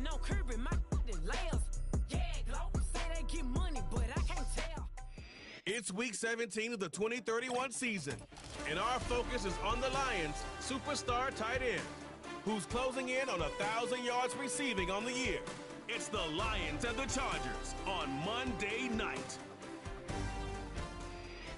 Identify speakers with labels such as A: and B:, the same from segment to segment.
A: no curbing my layers. Yeah, glow. Say they get money, but I can't tell.
B: It's week 17 of the 2031 season, and our focus is on the Lions' superstar tight end, who's closing in on 1,000 yards receiving on the year. It's the Lions and the Chargers on Monday night.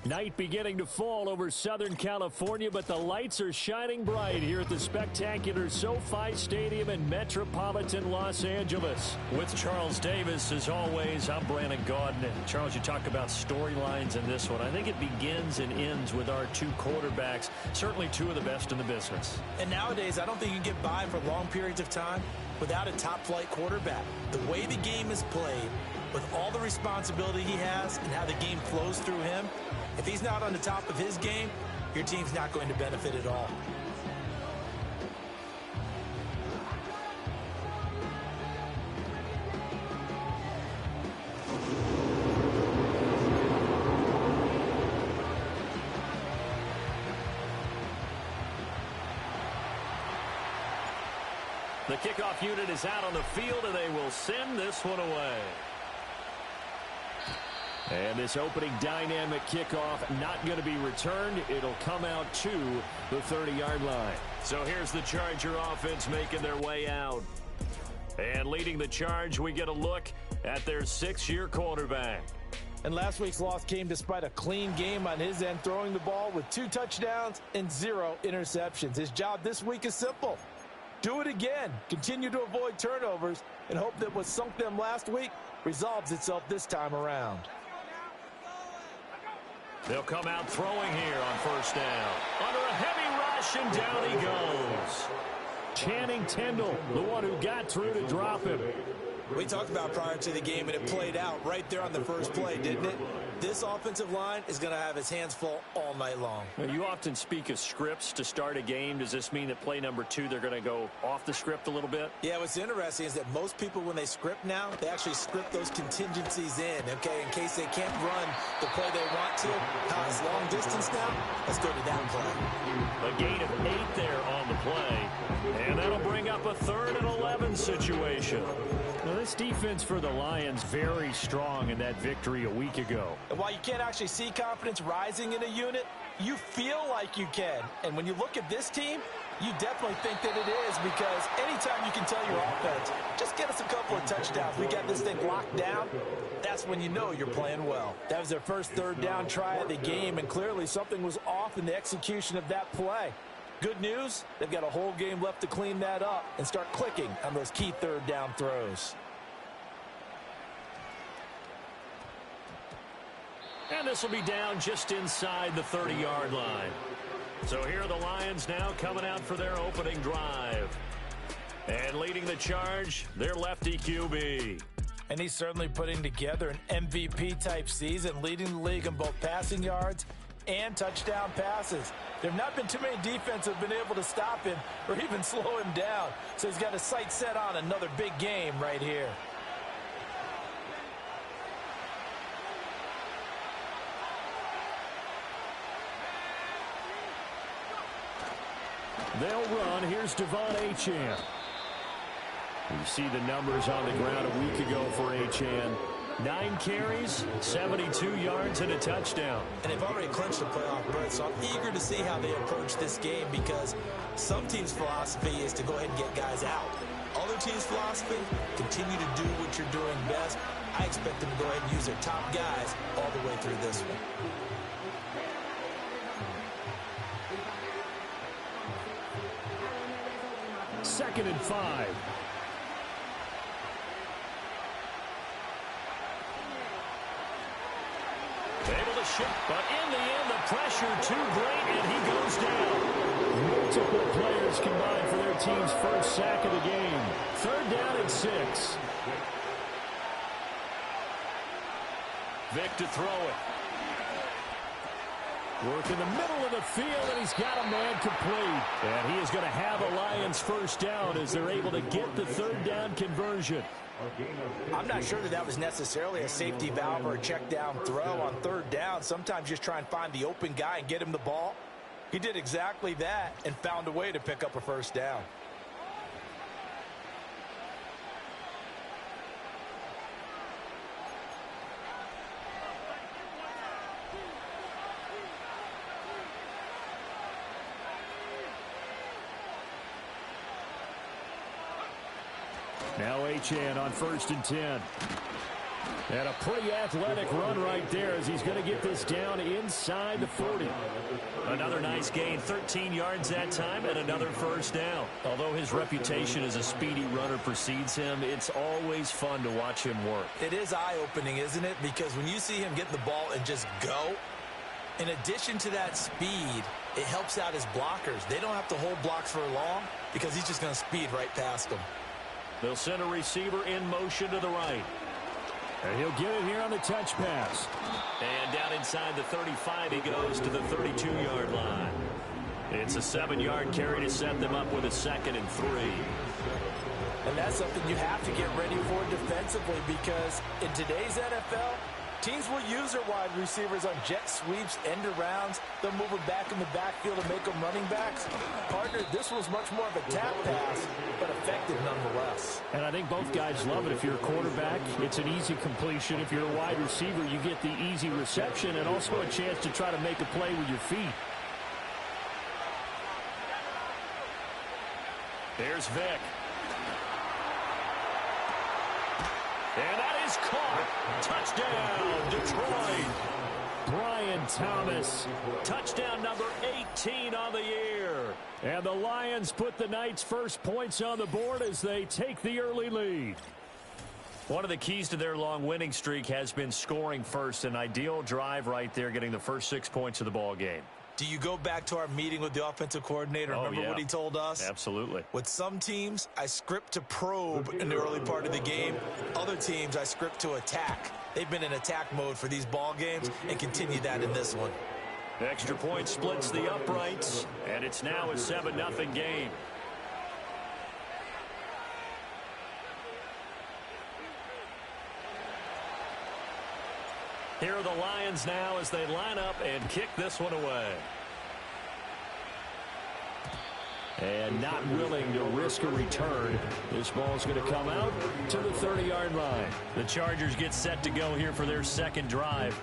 C: Night beginning to fall over Southern California, but the lights are shining bright here at the spectacular SoFi Stadium in metropolitan Los Angeles. With Charles Davis, as always, I'm Brandon Gaudin. And Charles, you talk about storylines in this one. I think it begins and ends with our two quarterbacks, certainly two of the best in the business.
D: And nowadays, I don't think you can get by for long periods of time without a top-flight quarterback. The way the game is played, with all the responsibility he has and how the game flows through him, if he's not on the top of his game, your team's not going to benefit at all.
C: The kickoff unit is out on the field, and they will send this one away. And this opening dynamic kickoff not going to be returned. It'll come out to the 30-yard line. So here's the Charger offense making their way out. And leading the charge, we get a look at their 6-year quarterback.
D: And last week's loss came despite a clean game on his end, throwing the ball with 2 touchdowns and 0 interceptions. His job this week is simple. Do it again. Continue to avoid turnovers and hope that what sunk them last week resolves itself this time around.
C: They'll come out throwing here on first down. Under a heavy rush, and down he goes. Channing Tindall, the one who got through to drop him.
D: We talked about prior to the game, and it played out right there on the first play, didn't it? This offensive line is going to have his hands full all night long.
C: Now, you often speak of scripts to start a game. Does this mean that play number 2, they're going to go off the script a little bit?
D: Yeah, what's interesting is that most people, when they script now, they actually script those contingencies in, okay, in case they can't run the play they want to. How is long distance now? Let's go to that play.
C: A gain of 8 there on the play, and that'll bring up a 3rd and 11 situation. Now, this defense for the Lions very strong in that victory a week ago.
D: And while you can't actually see confidence rising in a unit, you feel like you can. And when you look at this team, you definitely think that it is, because anytime you can tell your offense, just get us a couple of touchdowns, we got this thing locked down, that's when you know you're playing well. That was their first 3rd down try of the game, and clearly something was off in the execution of that play. Good news, they've got a whole game left to clean that up and start clicking on those key 3rd down throws.
C: And this will be down just inside the 30-yard line. So here are the Lions now coming out for their opening drive. And leading the charge, their lefty QB.
D: And he's certainly putting together an MVP-type season, leading the league in both passing yards and touchdown passes. There have not been too many defenses have been able to stop him or even slow him down. So he's got his sights set on another big game right here.
C: They'll run. Here's Devon Achane. You see the numbers on the ground a week ago for Achane. 9 carries, 72 yards, and a touchdown.
D: And they've already clinched a playoff berth, so I'm eager to see how they approach this game, because some teams' philosophy is to go ahead and get guys out. Other teams' philosophy, continue to do what you're doing best. I expect them to go ahead and use their top guys all the way through this one.
C: 2nd and 5. Able to shift, but in the end, the pressure too great, and he goes down. Multiple players combined for their team's first sack of the game. 3rd down and 6. Vic to throw it. Work in the middle of the field, and he's got a man complete. And he is going to have a Lions first down as they're able to get the 3rd down conversion.
D: I'm not sure that that was necessarily a safety valve or a check down throw on 3rd down. Sometimes just try and find the open guy and get him the ball. He did exactly that and found a way to pick up a first down.
C: Now HN on 1st and 10. And a pretty athletic run right there as he's going to get this down inside the 40.
E: Another nice gain, 13 yards that time, and another first down. Although his reputation as a speedy runner precedes him, it's always fun to watch him work.
D: It is eye-opening, isn't it? Because when you see him get the ball and just go, in addition to that speed, it helps out his blockers. They don't have to hold blocks for long because he's just going to speed right past them.
C: They'll send a receiver in motion to the right. And he'll get it here on the touch pass.
E: And down inside the 35, he goes to the 32-yard line. It's a 7-yard carry to set them up with a 2nd and 3.
D: And that's something you have to get ready for defensively because in today's NFL, teams will use their wide receivers on jet sweeps, end arounds. They'll move them back in the backfield and make them running backs. Partner, this was much more of a tap pass, but effective nonetheless.
C: And I think both guys love it. If you're a quarterback, it's an easy completion. If you're a wide receiver, you get the easy reception and also a chance to try to make a play with your feet.
E: There's Vick. And that is caught. Touchdown, Detroit.
C: Brian Thomas.
E: Touchdown number 18 on the year.
C: And the Lions put the Knights' first points on the board as they take the early lead.
E: One of the keys to their long winning streak has been scoring first. An ideal drive right there, getting the first 6 points of the ball game.
D: Do you go back to our meeting with the offensive coordinator? Remember what he told us?
E: Absolutely.
D: With some teams, I script to probe in the early part of the game. Other teams, I script to attack. They've been in attack mode for these ball games and continue that in this one.
E: Extra point splits the uprights, and it's now a 7-0 game. Here are the Lions now as they line up and kick this one away.
C: And not willing to risk a return. This ball's going to come out to the 30-yard line.
E: The Chargers get set to go here for their second drive.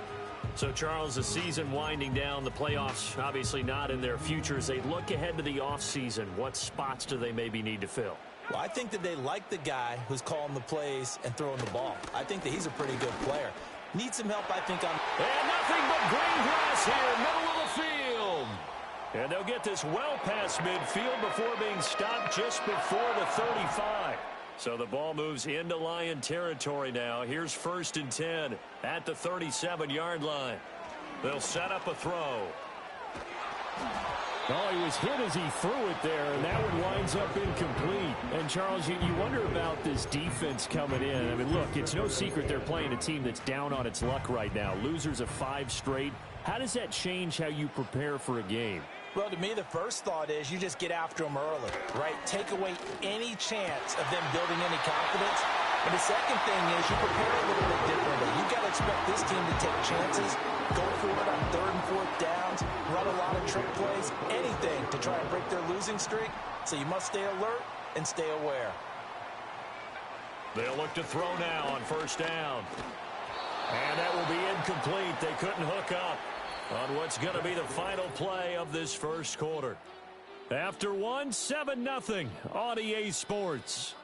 E: So, Charles, the season winding down, the playoffs obviously not in their future. As they look ahead to the offseason, what spots do they maybe need to fill?
D: Well, I think that they like the guy who's calling the plays and throwing the ball. I think that he's a pretty good player. Needs some help, I think, on...
E: And nothing but green grass here, middle of the field. And they'll get this well past midfield before being stopped just before the 35. So the ball moves into Lion territory now. Here's 1st and 10 at the 37-yard line. They'll set up a throw.
C: Oh, he was hit as he threw it there, and that one winds up incomplete. And, Charles, you wonder about this defense coming in. I mean, look, it's no secret they're playing a team that's down on its luck right now. Losers of 5 straight. How does that change how you prepare for a game?
D: Well, to me, the first thought is you just get after them early, right? Take away any chance of them building any confidence. And the second thing is you prepare a little bit differently. You've got to expect this team to take chances, go for it on 3rd and 4th downs, run a lot of trick plays, anything to try and break their losing streak. So you must stay alert and stay aware.
E: They'll look to throw now on 1st down. And that will be incomplete. They couldn't hook up on what's going to be the final play of this first quarter. After 7-0 on EA Sports.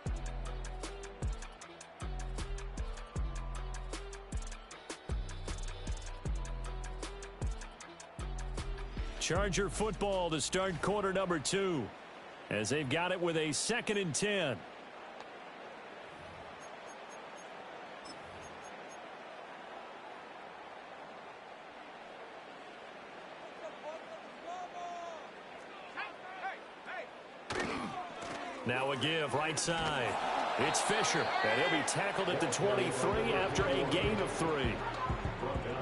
E: Charger football to start quarter number 2 as they've got it with a 2nd and 10. Now a give right side. It's Fisher, and he'll be tackled at the 23 after a gain of 3.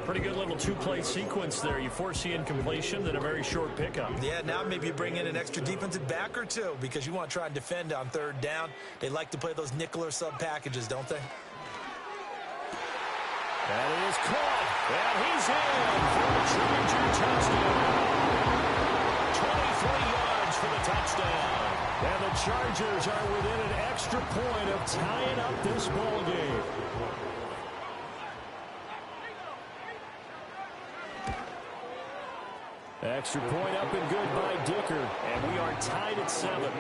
E: Pretty good little 2-play sequence there. You force the incompletion, then a very short pickup.
D: Yeah, now maybe you bring in an extra defensive back or two because you want to try and defend on 3rd down. They like to play those nickel or sub packages, don't they?
C: That is caught, and he's in for the Charger touchdown. 23 yards for the touchdown. And the Chargers are within an extra point of tying up this ball game. Extra point up and good by Dicker. And we are tied at 7.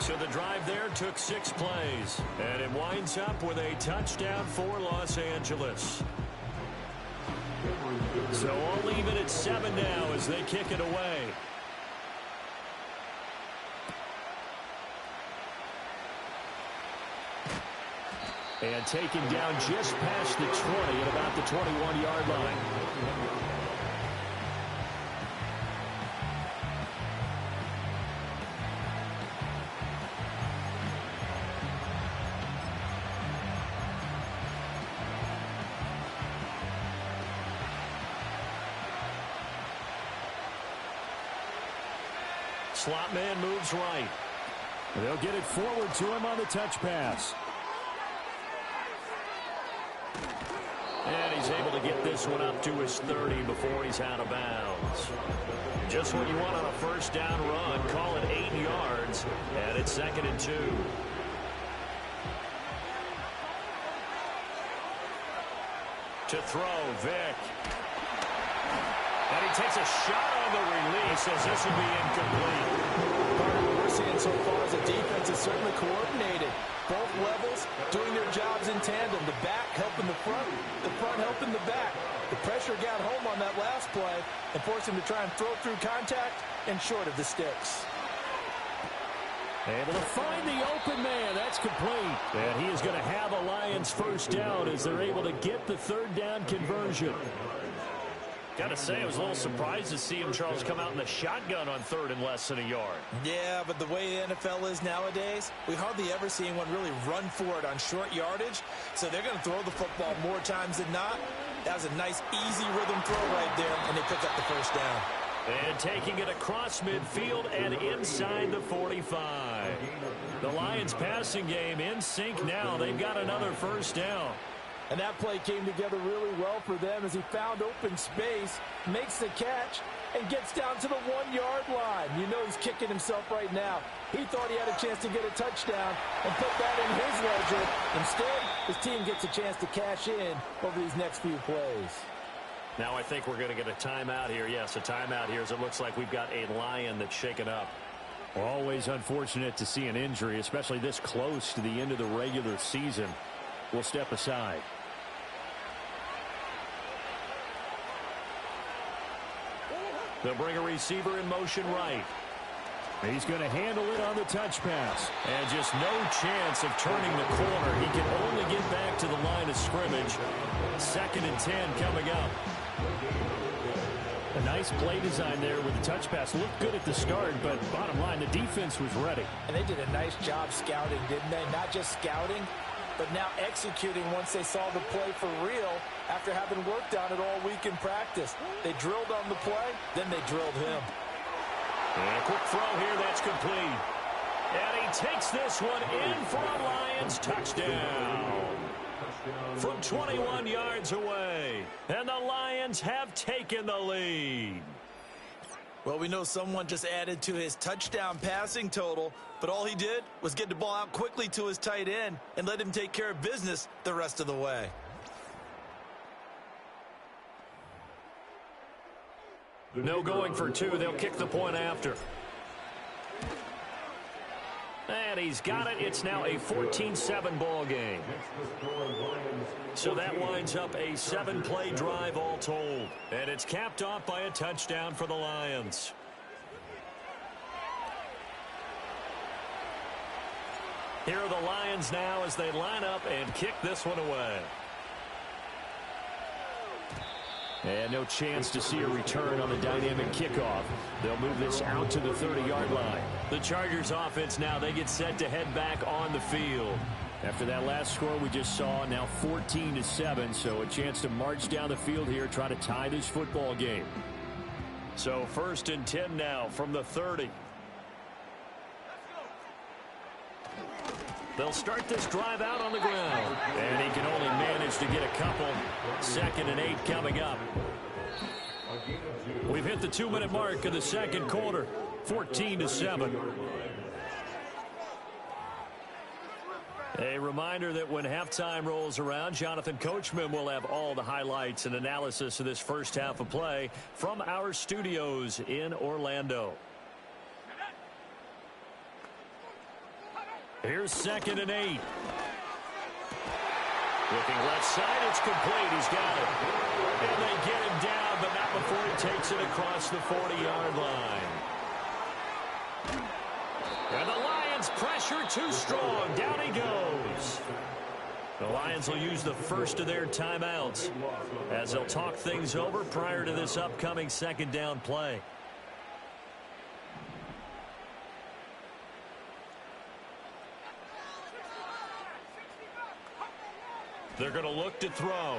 C: So the drive there took 6 plays. And it winds up with a touchdown for Los Angeles. So all even at 7 now as they kick it away. And taken down just past the 20 at about the 21-yard line. Slot man moves right. They'll get it forward to him on the touch pass. And he's able to get this one up to his 30 before he's out of bounds. Just what you want on a first down run. Call it 8 yards. And it's 2nd and 2. To throw, Vick. And he takes a shot on the release as this will be incomplete.
D: Part of what we're seeing so far is the defense is certainly coordinated. Both levels doing their jobs in tandem. The back helping the front helping the back. The pressure got home on that last play and forced him to try and throw through contact and short of the sticks.
C: Able to find the open man. That's complete. And he is going to have a Lions first down as they're able to get the 3rd down conversion. Got to say, I was a little surprised to see him, Charles, come out in the shotgun on 3rd and less than a yard. Yeah,
D: but the way the NFL is nowadays, we hardly ever see anyone really run for it on short yardage. So they're going to throw the football more times than not. That was a nice, easy rhythm throw right there, and they pick up the first down.
C: And taking it across midfield and inside the 45. The Lions passing game in sync now. They've got another first down.
D: And that play came together really well for them as he found open space, makes the catch, and gets down to the 1-yard line. You know he's kicking himself right now. He thought he had a chance to get a touchdown and put that in his ledger. Instead, his team gets a chance to cash in over these next few plays.
C: Now I think we're going to get a timeout here. Yes, a timeout here as it looks like we've got a Lion that's shaken up. Always unfortunate to see an injury, especially this close to the end of the regular season. We'll step aside. They'll bring a receiver in motion right. He's going to handle it on the touch pass. And just no chance of turning the corner. He can only get back to the line of scrimmage. 2nd and 10 coming up. A nice play design there with the touch pass. Looked good at the start, but bottom line, the defense was ready.
D: And they did a nice job scouting, didn't they? Not just scouting, but now executing once they saw the play for real after having worked on it all week in practice. They drilled on the play, then they drilled him.
C: And a quick throw here, that's complete. And he takes this one in for a Lions touchdown. From 21 yards away. And the Lions have taken the lead.
D: Well, we know someone just added to his touchdown passing total, but all he did was get the ball out quickly to his tight end and let him take care of business the rest of the way.
C: No going for 2. They'll kick the point after. And he's got it. It's now a 14-7 ball game. So that winds up a 7-play drive all told. And it's capped off by a touchdown for the Lions. Here are the Lions now as they line up and kick this one away. And no chance to see a return on the dynamic kickoff. They'll move this out to the 30-yard line. The Chargers offense now, they get set to head back on the field. After that last score we just saw, now 14-7, so a chance to march down the field here, try to tie this football game. So 1st and 10 now from the 30. They'll start this drive out on the ground. And he can only manage to get a couple. 2nd and 8 coming up. We've hit the 2-minute mark of the second quarter. 14-7. A reminder that when halftime rolls around, Jonathan Coachman will have all the highlights and analysis of this first half of play from our studios in Orlando. Here's 2nd and 8. Looking left side, it's complete. He's got it. And they get him down, but not before he takes it across the 40-yard line. And the Lions pressure too strong. Down he goes. The Lions will use the first of their timeouts as they'll talk things over prior to this upcoming 2nd down play. They're going to look to throw.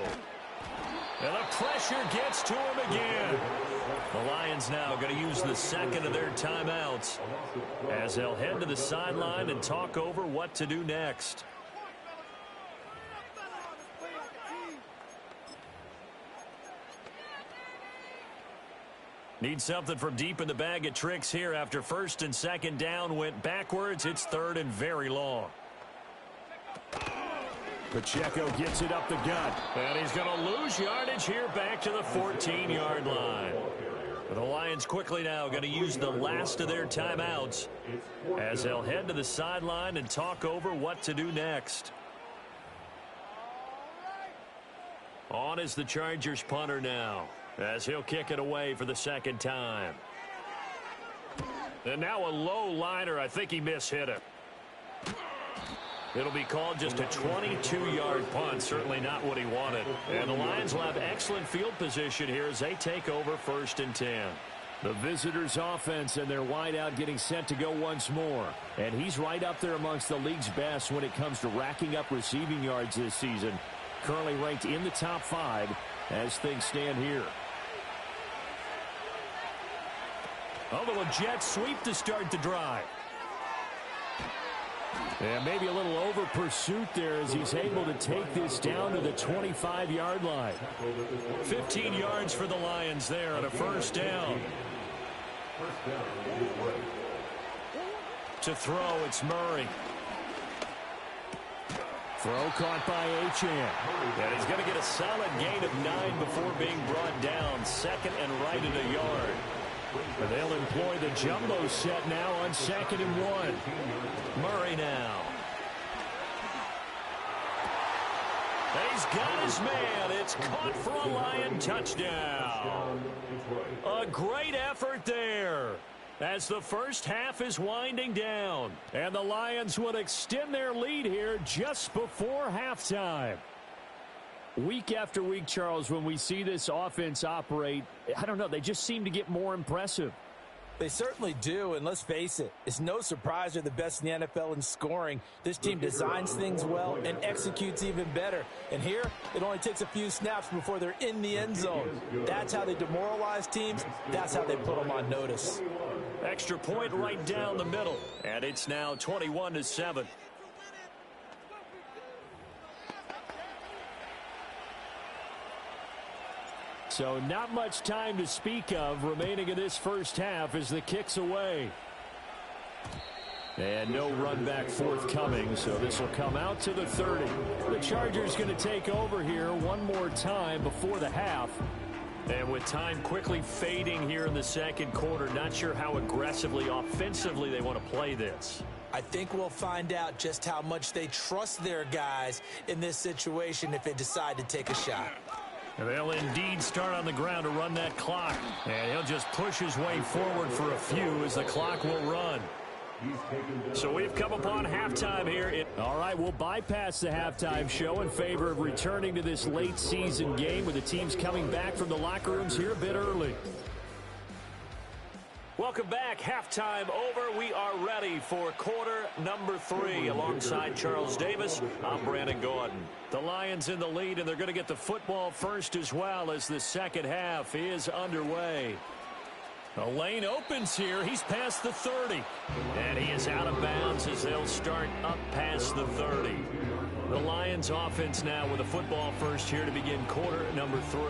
C: And the pressure gets to him again. The Lions now going to use the 2nd of their timeouts as they'll head to the sideline and talk over what to do next. Need something from deep in the bag of tricks here after 1st and 2nd down went backwards. It's 3rd and very long.
E: Pacheco gets it up the gut.
C: And he's going to lose yardage here back to the 14-yard line. The Lions quickly now going to use the last of their timeouts as they'll head to the sideline and talk over what to do next. On is the Chargers punter now as he'll kick it away for the 2nd time. And now a low liner. I think he mishit it. It'll be called just a 22-yard punt. Certainly not what he wanted. And the Lions will have excellent field position here as they take over 1st and 10.
E: The visitors' offense and their wideout getting set to go once more. And he's right up there amongst the league's best when it comes to racking up receiving yards this season. Currently ranked in the top 5 as things stand here.
C: A little jet sweep to start the drive.
E: And maybe a little over pursuit there as he's able to take this down to the 25-yard line.
C: 15 yards for the Lions there on a 1st down. To throw, it's Murray.
E: Throw caught by Achane.
C: And he's going to get a solid gain of 9 before being brought down. 2nd and right at a yard.
E: And they'll employ the jumbo set now on 2nd and 1.
C: Murray now. And he's got his man. It's caught for a Lion touchdown. A great effort there as the first half is winding down.
E: And the Lions would extend their lead here just before halftime. Week after week, Charles, when we see this offense operate, I don't know, they just seem to get more impressive.
D: They certainly do, and let's face it, it's no surprise they're the best in the NFL in scoring. This team designs things well and executes even better. And here, it only takes a few snaps before they're in the end zone. That's how they demoralize teams. That's how they put them on notice.
C: Extra point right down the middle, and it's now 21-7.
E: So not much time to speak of remaining in this first half as the kick's away. And no run back forthcoming, so this will come out to the 30. The Chargers going to take over here one more time before the half.
C: And with time quickly fading here in the 2nd quarter, not sure how aggressively, offensively they want to play this.
D: I think we'll find out just how much they trust their guys in this situation if they decide to take a shot.
C: They'll indeed start on the ground to run that clock. And he'll just push his way forward for a few as the clock will run. So we've come upon halftime here.
E: All right, we'll bypass the halftime show in favor of returning to this late season game with the teams coming back from the locker rooms here a bit early.
C: Welcome back. Halftime over. We are ready for quarter number 3. Alongside Charles Davis, I'm Brandon Gordon. The Lions in the lead, and they're going to get the football first as well as the 2nd half is underway. The lane opens here. He's past the 30. And he is out of bounds as they'll start up past the 30. The Lions offense now with the football first here to begin quarter number 3.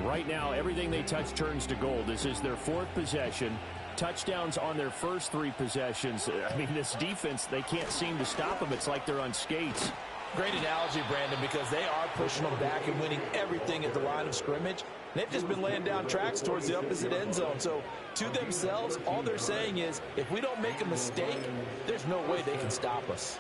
E: Right now, everything they touch turns to gold. This is their 4th possession.
C: touchdowns on their first 3 possessions. I mean, this defense, they can't seem to stop them. It's like they're on skates.
D: Great analogy, Brandon, because they are pushing them back and winning everything at the line of scrimmage. They've just been laying down tracks towards the opposite end zone. So to themselves, all they're saying is, if we don't make a mistake, there's no way they can stop us.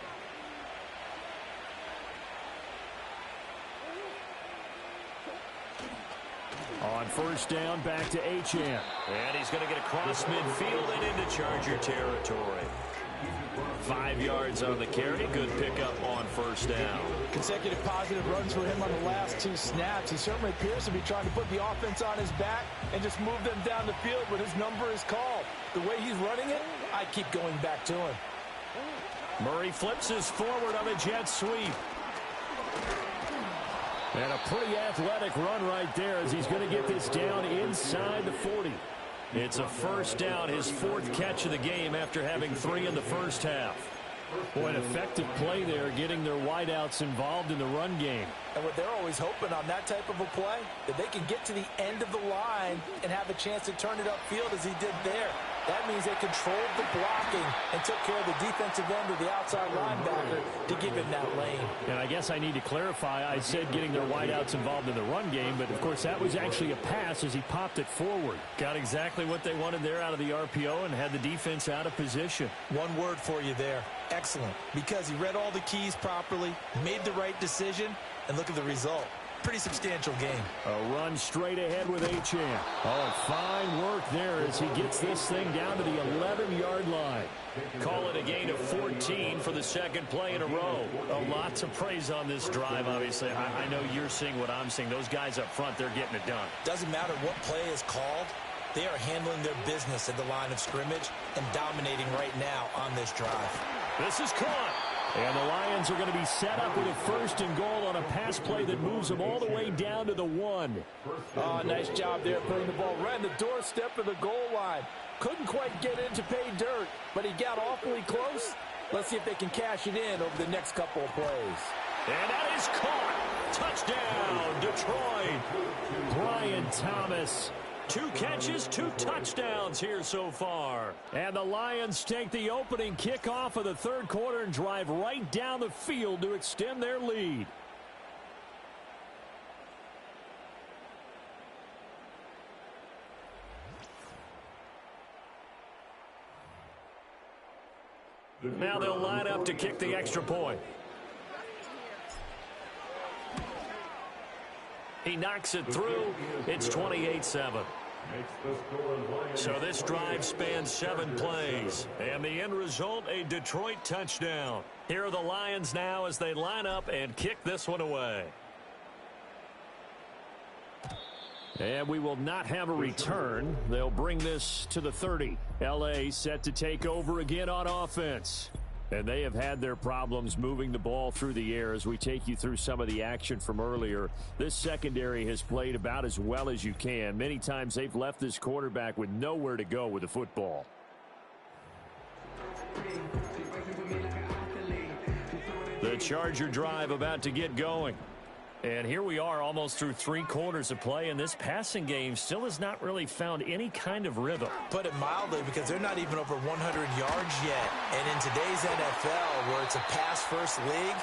C: On first down, back to Achane.
E: And he's going to get across midfield and into Charger territory. 5 yards on the carry. Good pickup on first down.
D: Consecutive positive runs for him on the last 2 snaps. He certainly appears to be trying to put the offense on his back and just move them down the field when his number is called. The way he's running it, I keep going back to him.
C: Murray flips his forward on a jet sweep. And a pretty athletic run right there as he's going to get this down inside the 40.
E: It's a first down, his 4th catch of the game after having 3 in the first half.
C: Boy, an effective play there, getting their wideouts involved in the run game.
D: And what they're always hoping on that type of a play, that they can get to the end of the line and have a chance to turn it upfield as he did there. That means they controlled the blocking and took care of the defensive end of the outside linebacker to give him that lane.
C: And I guess I need to clarify, I said getting their wideouts involved in the run game, but of course that was actually a pass as he popped it forward.
E: Got exactly what they wanted there out of the RPO and had the defense out of position.
D: One word for you there, excellent, because he read all the keys properly, made the right decision, and look at the result. Pretty substantial game.
C: A run straight ahead with Achane. Oh, fine work there as he gets this thing down to the 11-yard line.
E: Call it a gain of 14 for the 2nd play in a row. Lots of praise on this drive, obviously. I know you're seeing what I'm seeing. Those guys up front, they're getting it done.
D: Doesn't matter what play is called. They are handling their business at the line of scrimmage and dominating right now on this drive.
E: This is caught.
C: And the Lions are going to be set up with a 1st and goal on a pass play that moves them all the way down to the 1.
D: Oh, nice job there putting the ball right in the doorstep of the goal line. Couldn't quite get in to pay dirt, but he got awfully close. Let's see if they can cash it in over the next couple of plays.
E: And that is caught. Touchdown, Detroit.
C: Brian Thomas.
E: 2 catches, 2 touchdowns here so far.
C: And the Lions take the opening kickoff of the 3rd quarter and drive right down the field to extend their lead.
E: Now they'll line up to kick the extra point. He knocks it through. It's 28-7. So this drive spans 7 plays. And the end result, a Detroit touchdown. Here are the Lions now as they line up and kick this one away.
C: And we will not have a return. They'll bring this to the 30. L.A. set to take over again on offense. And they have had their problems moving the ball through the air as we take you through some of the action from earlier. This secondary has played about as well as you can. Many times they've left this quarterback with nowhere to go with the football.
E: The Charger drive about to get going. And here we are almost through 3 quarters of play, and this passing game still has not really found any kind of rhythm.
D: Put it mildly, because they're not even over 100 yards yet. And in today's NFL, where it's a pass-first league,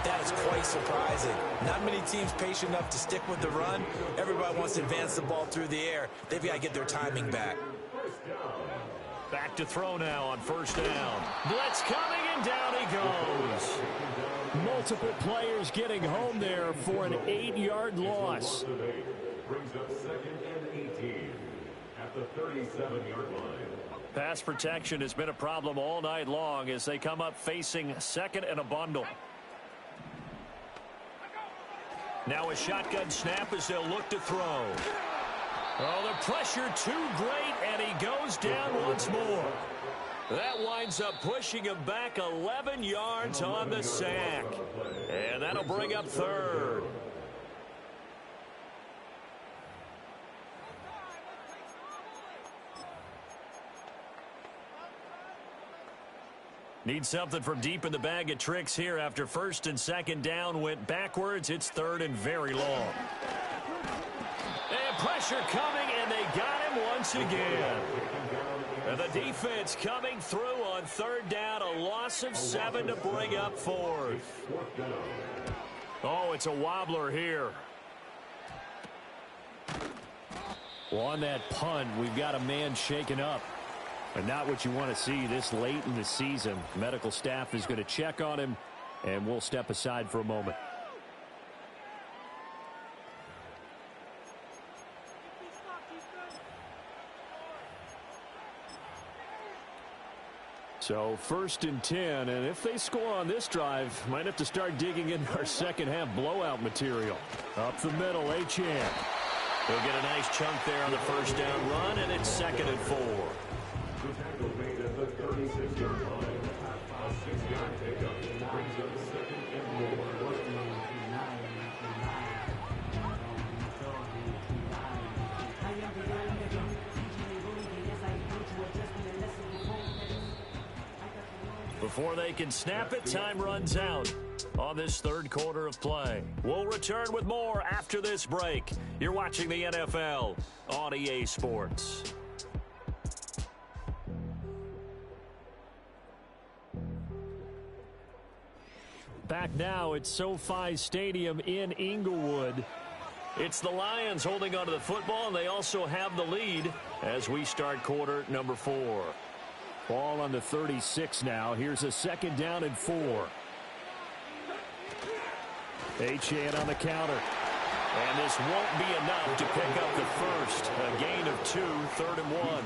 D: that is quite surprising. Not many teams patient enough to stick with the run. Everybody wants to advance the ball through the air. They've got to get their timing back.
E: Back to throw now on first down. Blitz coming, and down he goes.
C: Multiple players getting home there for an 8-yard loss.
F: Brings up 2nd and 18 at the 37-yard line.
E: Pass protection has been a problem all night long as they come up facing 2nd and a bundle. Now a shotgun snap as they'll look to throw. Oh, the pressure too great, and he goes down once more. That winds up pushing him back 11 yards on the sack. And that'll bring up 3rd. Need something from deep in the bag of tricks here after 1st and 2nd down went backwards. It's 3rd and very long. And pressure coming, and they got him once again.
C: And the defense coming through on third down, a loss of 7 to bring up fourth. Oh, it's a wobbler here. Well, on that punt, we've got a man shaken up. And not what you want to see this late in the season. Medical staff is going to check on him, and we'll step aside for a moment. So 1st and 10, and if they score on this drive, might have to start digging in our second half blowout material. Up the middle, Achane. He'll get a nice chunk there on the first down run, and it's 2nd and 4.
F: The tackle made at the 36-yard line. A 6-yard pickup brings up 2nd and 4.
C: Before they can snap it, time runs out on this third quarter of play. We'll return with more after this break. You're watching the NFL on EA Sports. Back now at SoFi Stadium in Inglewood. It's the Lions holding onto the football, and they also have the lead as we start quarter number 4. Ball on the 36 now. Here's a 2nd down and 4. Achane on the counter. And this won't be enough to pick up the first. A gain of 2, 3rd and 1.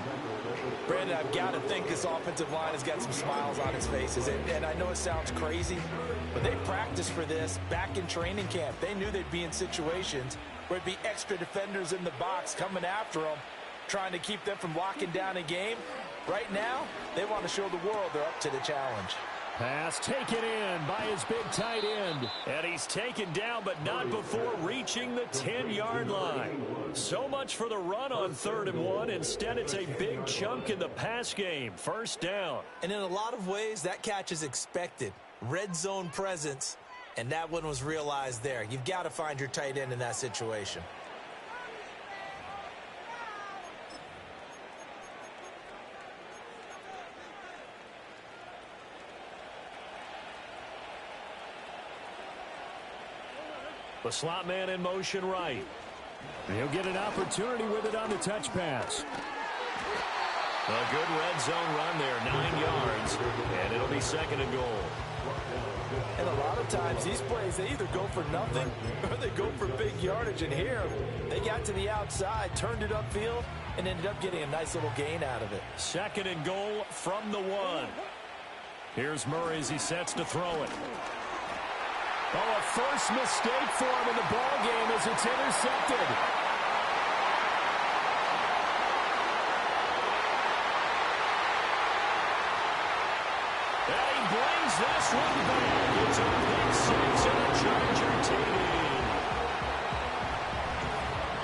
D: Brandon, I've got to think this offensive line has got some smiles on its faces. And I know it sounds crazy, but they practiced for this back in training camp. They knew they'd be in situations where it'd be extra defenders in the box coming after them, trying to keep them from locking down a game. Right now, they want to show the world they're up to the challenge.
C: Pass taken in by his big tight end. And he's taken down, but not before reaching the 10-yard line. So much for the run on 3rd and 1. Instead, it's a big chunk in the pass game. First down.
D: And in a lot of ways, that catch is expected. Red zone presence, and that one was realized there. You've got to find your tight end in that situation.
C: The slot man in motion right. And he'll get an opportunity with it on the touch pass. A good red zone run there, 9 yards, and it'll be 2nd and goal.
D: And a lot of times these plays, they either go for nothing or they go for big yardage. And here, they got to the outside, turned it upfield, and ended up getting a nice little gain out of it.
C: 2nd and goal from the 1. Here's Murray as he sets to throw it. Oh, a first mistake for him in the ball game as it's intercepted. And he brings this one back. It's a big 6 and a Charger TD.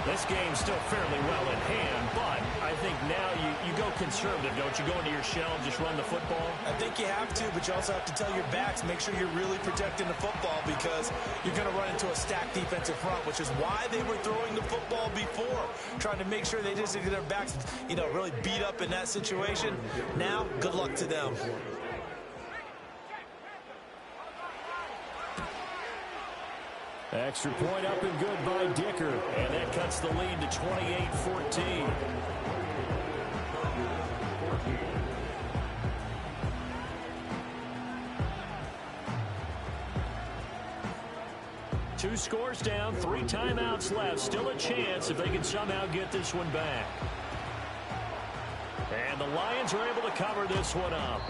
C: This game's still fairly well in hand, but I think now you go conservative, don't you? Go into your shell and just run the football?
D: I think you have to, but you also have to tell your backs, make sure you're really protecting the football because you're going to run into a stacked defensive front, which is why they were throwing the football before, trying to make sure they just get their backs, really beat up in that situation. Now, good luck to them.
C: Extra point up and good by Dicker. And that cuts the lead to 28-14. Two scores down, 3 timeouts left. Still a chance if they can somehow get this one back. And the Lions are able to cover this one up.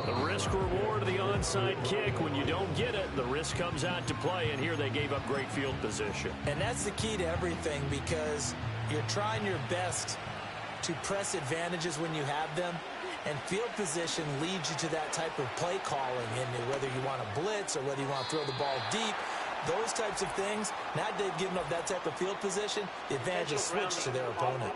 C: The risk-reward of the onside kick. When you don't get it, the risk comes out to play, and here they gave up great field position.
D: And that's the key to everything because you're trying your best to press advantages when you have them, and field position leads you to that type of play calling, and whether you want to blitz or whether you want to throw the ball deep, those types of things. Now they've given up that type of field position, the advantage is switched to their opponent.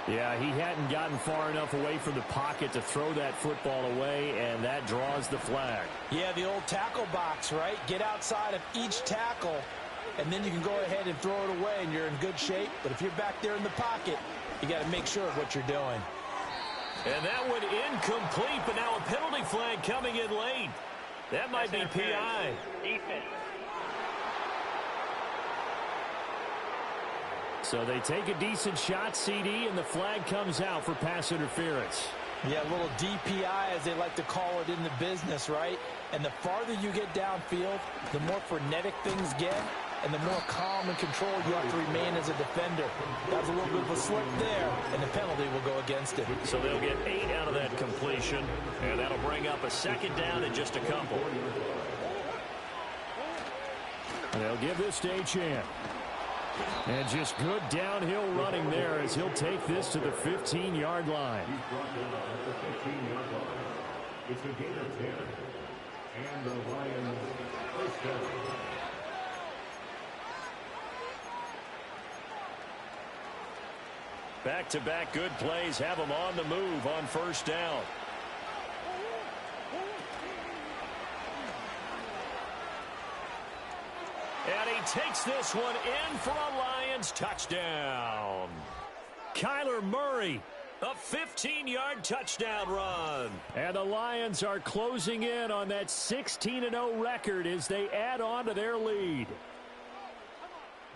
C: Yeah, he hadn't gotten far enough away from the pocket to throw that football away, and that draws the flag.
D: Yeah, the old tackle box, right? Get outside of each tackle and then you can go ahead and throw it away, and you're in good shape. But if you're back there in the pocket, you got to make sure of what you're doing.
C: And that one incomplete, but now a penalty flag coming in late. That might be PI.
G: Defense.
C: So they take a decent shot, CD, and the flag comes out for pass interference.
D: Yeah, a little DPI, as they like to call it in the business, right? And the farther you get downfield, the more frenetic things get, and the more calm and control you have to remain as a defender. That was a little bit of a slip there, and the penalty will go against it.
C: So they'll get 8 out of that completion, and that'll bring up a second down in just a couple. They'll give this to Achane. And just good downhill running there as he'll take this to the 15-yard line.
F: He's brought down at the 15-yard line. It's a gain of 10. And the Lions first down.
C: Back-to-back good plays have them on the move on first down. And he takes this one in for a Lions touchdown. Kyler Murray, a 15-yard touchdown run. And the Lions are closing in on that 16-0 record as they add on to their lead.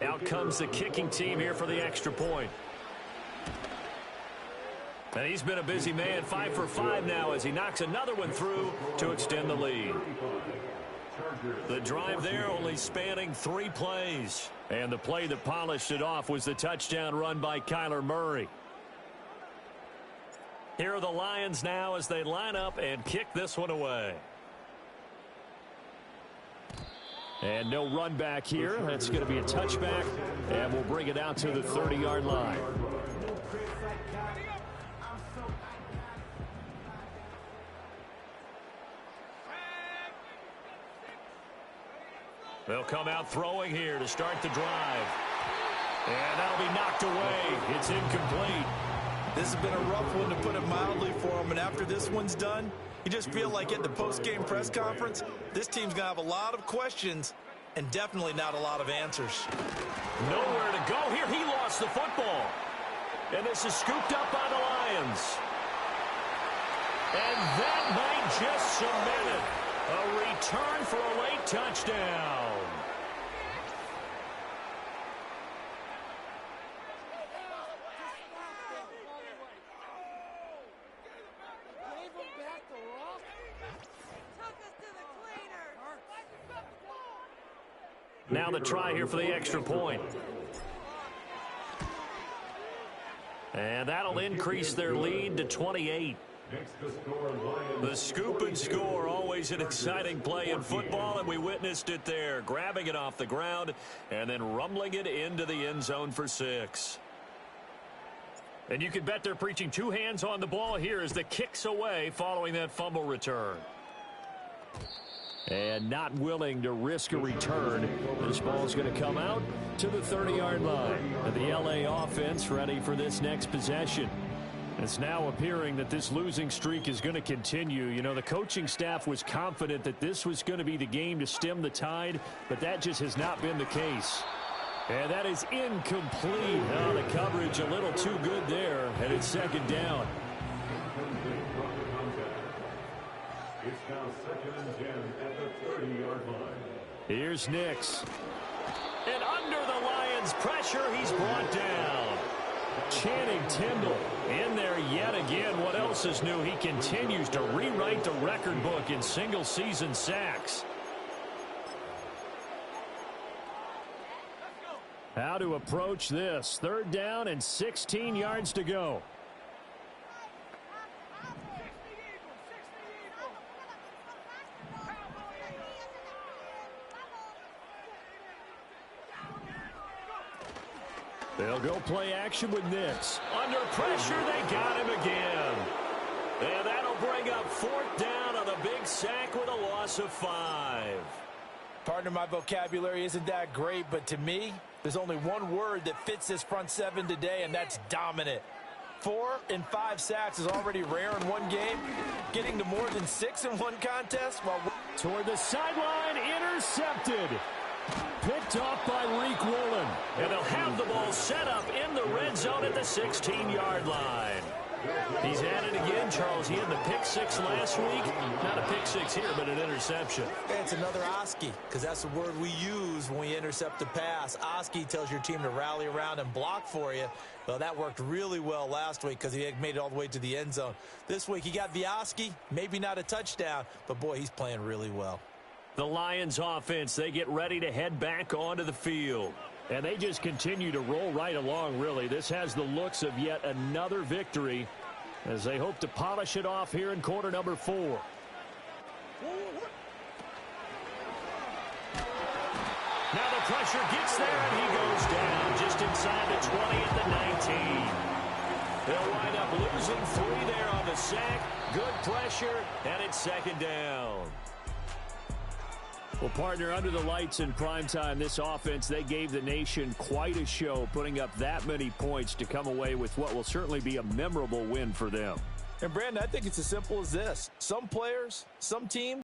C: Out comes the kicking team here for the extra point. And he's been a busy man, 5 for 5 now as he knocks another one through to extend the lead. The drive there only spanning 3 plays. And the play that polished it off was the touchdown run by Kyler Murray. Here are the Lions now as they line up and kick this one away. And no run back here. That's going to be a touchback. And we'll bring it out to the 30-yard line. They'll come out throwing here to start the drive. And that'll be knocked away. It's incomplete.
D: This has been a rough one, to put it mildly, for them. And after this one's done, you just feel like at the post-game press conference, this team's going to have a lot of questions and definitely not a lot of answers.
C: Nowhere to go here. He lost the football. And this is scooped up by the Lions. And that might just cement it. A return for a late touchdown. Now the try here for the extra point. And that'll increase their lead to 28. The scoop and score, always an exciting play in football, and we witnessed it there. Grabbing it off the ground and then rumbling it into the end zone for 6. And you can bet they're preaching 2 hands on the ball here as the kick's away following that fumble return. And not willing to risk a return. This ball's going to come out to the 30-yard line. And the LA offense ready for this next possession. It's now appearing that this losing streak is going to continue. You know, the coaching staff was confident that this was going to be the game to stem the tide, but that just has not been the case. And that is incomplete. Oh, the coverage a little too good there, and it's second down.
F: It's now 2nd and 10 at the 30-yard line.
C: Here's Nix. And under the Lions' pressure, he's brought down. Channing Tindall in there yet again. What else is new? He continues to rewrite the record book in single-season sacks. How to approach this. 3rd down and 16 yards to go. They'll go play action with Nix. Under pressure, they got him again. And that'll bring up 4th down on a big sack with a loss of 5.
D: Partner, my vocabulary isn't that great, but to me, there's only one word that fits this front 7 today, and that's dominant. 4 and 5 sacks is already rare in one game. Getting to more than 6 in one contest, well,
C: toward the sideline, intercepted. Picked off by Reek Woolen. And they'll have the ball set up in the red zone at the 16-yard line. He's at it again, Charles. He had the pick six last week. Not a pick six here, but an interception.
D: It's another Oski, because that's the word we use when we intercept a pass. Oski tells your team to rally around and block for you. Well, that worked really well last week because he had made it all the way to the end zone. This week, he got the Oski, maybe not a touchdown, but, boy, he's playing really well.
C: The Lions offense, they get ready to head back onto the field. And they just continue to roll right along, really. This has the looks of yet another victory as they hope to polish it off here in quarter number 4. Now the pressure gets there, and he goes down just inside the 20 at the 19. They'll wind up losing 3 there on the sack. Good pressure, and it's second down. Well, partner, under the lights in primetime, this offense, they gave the nation quite a show, putting up that many points to come away with what will certainly be a memorable win for them.
D: And, Brandon, I think it's as simple as this. Some players, some teams,